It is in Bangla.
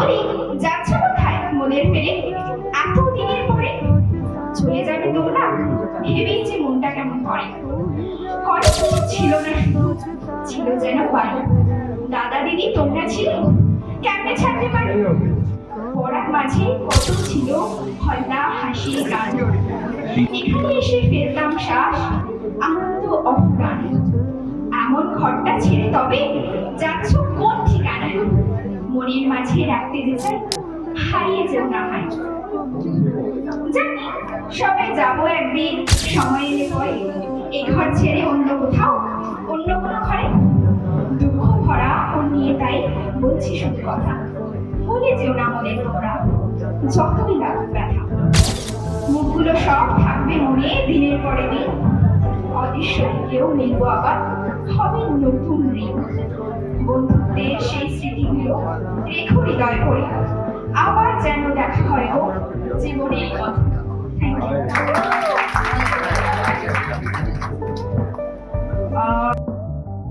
বলি, যাচ্ছ কোথায় মোদের ফেরে? এত দিনের পরে চলে যাবে তোমরা, ভেবেই যে মনটা কেমন করে। করে কিছু ছিল না, শুধু ছিল যেন বাড়ি। দাদা দিদি তোমরা ছিলে, কেমনে ছাড়তে পারি? পড়ার মাঝে কত ছিল হল্লা হাসি গান। এখানে এসে ফেলতাম শ্বাস, আনন্দ অফুরান। এমন ঘরটা ছেড়ে তবে যাচ্ছ কোন ঠিকানায়? মনের মাঝে রাখতে যে চাই, হারিয়ে যেও না ভাই। জানি সবাই যাবো একদিন, সময় এলে পরে এই ঘর ছেড়ে অন্য কোথাও, অন্য কোনো ঘরে। দুঃখ ভরা ও নিয়ে তাই বলছি শুধু কথা, ভুলে যেও না মনের তোমরা, যতই লাগুক ব্যথা। মুখগুলো সব থাকবে মনে দিনের পরে দিন, অদৃশ্য থেকেও মিলবো আবার, হবে নতুন ঋণ। বন্ধুত্বের সেই স্মৃতিগুলো রেখো হৃদয় ভরে,